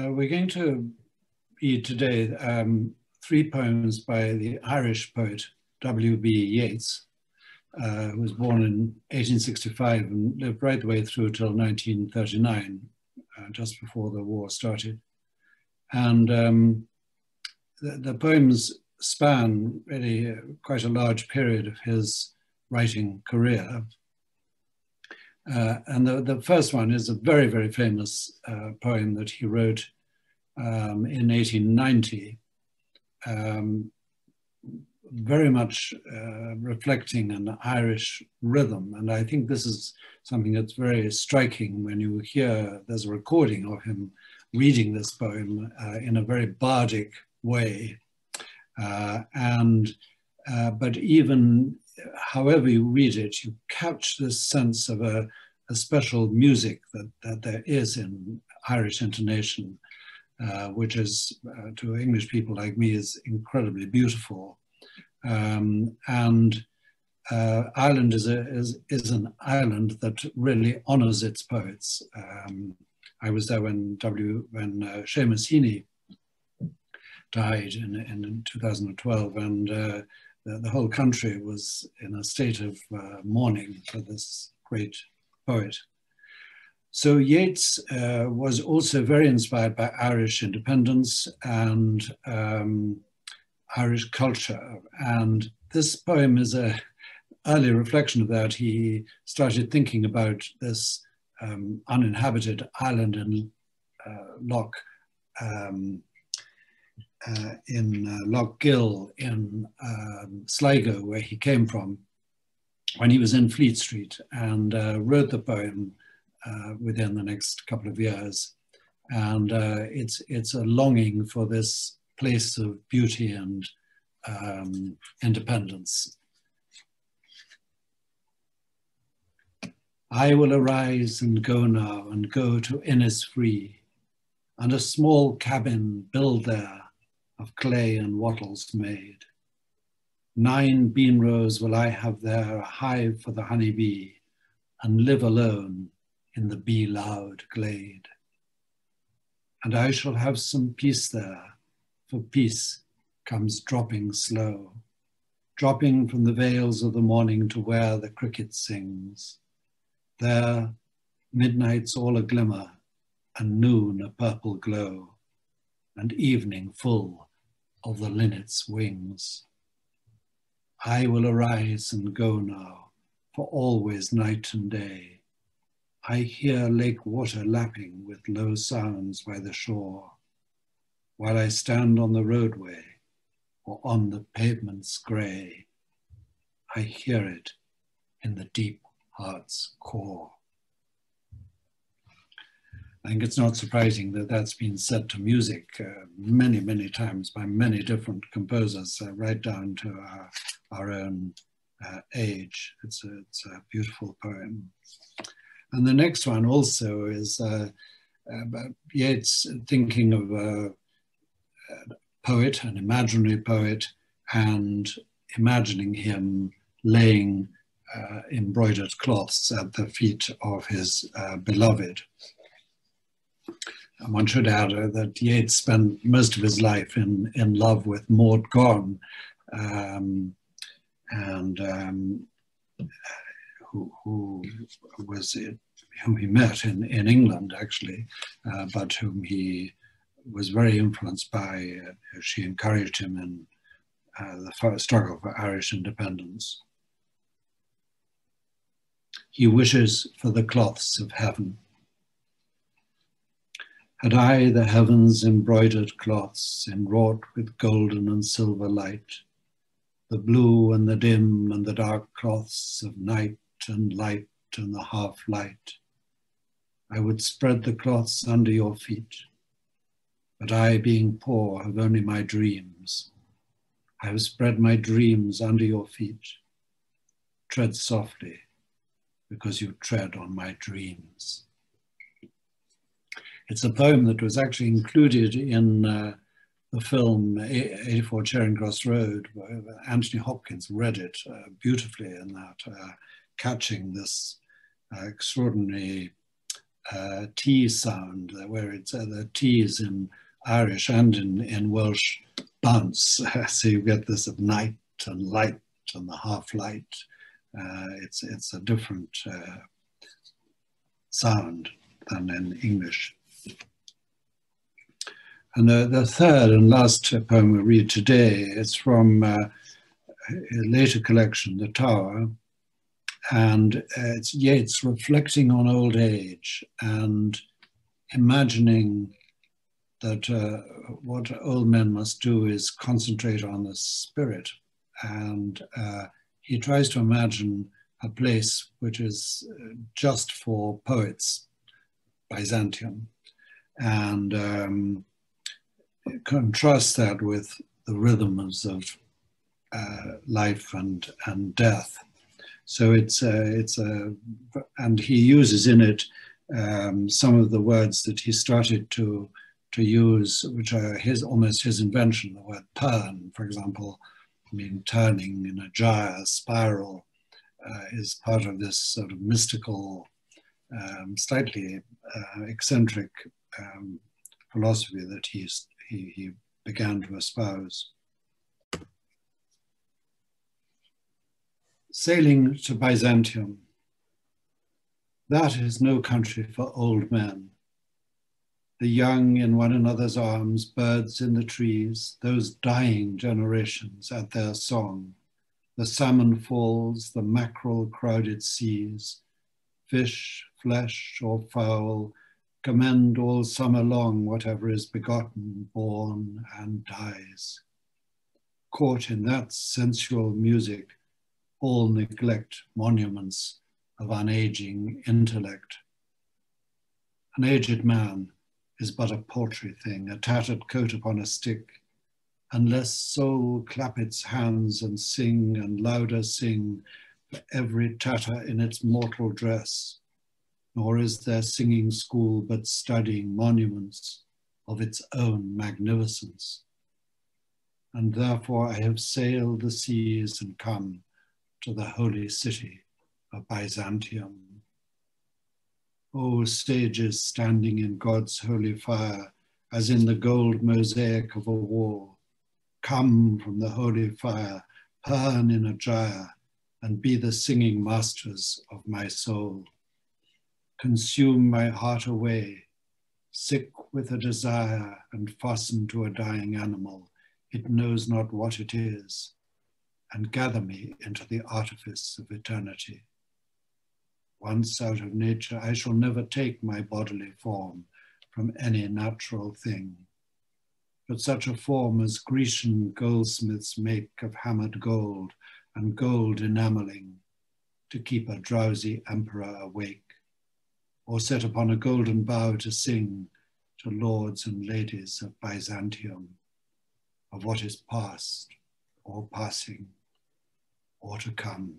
We're going to read today three poems by the Irish poet W.B. Yeats, who was born in 1865 and lived right the way through till 1939, just before the war started. And the poems span really quite a large period of his writing career. And the first one is a very, very famous poem that he wrote in 1890, very much reflecting an Irish rhythm. And I think this is something that's very striking when you hear, there's a recording of him reading this poem in a very bardic way. But even however you read it, you catch this sense of a special music that there is in Irish intonation, which is, to English people like me, is incredibly beautiful. Ireland is an island that really honors its poets. I was there when Seamus Heaney died in 2012, and the whole country was in a state of mourning for this great poet. So Yeats was also very inspired by Irish independence and Irish culture. And this poem is an early reflection of that. He started thinking about this uninhabited island in Loch Gill in Sligo, where he came from, when he was in Fleet Street, and wrote the poem within the next couple of years. And it's a longing for this place of beauty and independence. I will arise and go now, and go to Innisfree, and a small cabin build there, of clay and wattles made. 9 bean rows will I have there, a hive for the honey bee, and live alone in the bee-loud glade. And I shall have some peace there, for peace comes dropping slow, dropping from the vales of the morning to where the cricket sings. There, midnight's all a glimmer, and noon a purple glow, and evening full of the linnet's wings. I will arise and go now, for always night and day. I hear lake water lapping with low sounds by the shore, while I stand on the roadway or on the pavement's grey. I hear it in the deep heart's core. I think it's not surprising that that's been set to music many, many times by many different composers, right down to our own age. It's a beautiful poem. And the next one also is Yeats thinking of a poet, an imaginary poet, and imagining him laying embroidered cloths at the feet of his beloved. And one should add that Yeats spent most of his life in love with Maud Gonne, whom he met in England, actually, but whom he was very influenced by. She encouraged him in the struggle for Irish independence. He wishes for the cloths of heaven. Had I the heavens' embroidered cloths, enwrought with golden and silver light, the blue and the dim and the dark cloths of night and light and the half-light, I would spread the cloths under your feet. But I, being poor, have only my dreams. I have spread my dreams under your feet. Tread softly, because you tread on my dreams. It's a poem that was actually included in the film 84 Charing Cross Road, where Anthony Hopkins read it beautifully in that, catching this extraordinary T sound, where it's the T's in Irish and in Welsh bounce. So you get this of night and light and the half light. It's a different sound than in English. And the third and last poem we read today is from a later collection, The Tower, and it's Yeats reflecting on old age and imagining that what old men must do is concentrate on the spirit. And he tries to imagine a place which is just for poets, Byzantium, and contrast that with the rhythms of life and death. So and he uses in it some of the words that he started to use, which are almost his invention. The word turn, for example, turning in a gyre, spiral, is part of this sort of mystical, slightly eccentric philosophy that he began to espouse. Sailing to Byzantium, that is no country for old men. The young in one another's arms, birds in the trees, those dying generations at their song. The salmon falls, the mackerel crowded seas, fish, flesh or fowl, commend all summer long whatever is begotten, born and dies. Caught in that sensual music, all neglect monuments of unaging intellect. An aged man is but a paltry thing, a tattered coat upon a stick, unless soul clap its hands and sing and louder sing for every tatter in its mortal dress, nor is there singing school but studying monuments of its own magnificence. And therefore I have sailed the seas and come to the holy city of Byzantium. O sages standing in God's holy fire, as in the gold mosaic of a wall, come from the holy fire, burn in a gyre, and be the singing masters of my soul. Consume my heart away, sick with a desire and fastened to a dying animal, it knows not what it is, and gather me into the artifice of eternity. Once out of nature, I shall never take my bodily form from any natural thing, but such a form as Grecian goldsmiths make of hammered gold and gold enameling to keep a drowsy emperor awake, or set upon a golden bough to sing to lords and ladies of Byzantium of what is past or passing or to come.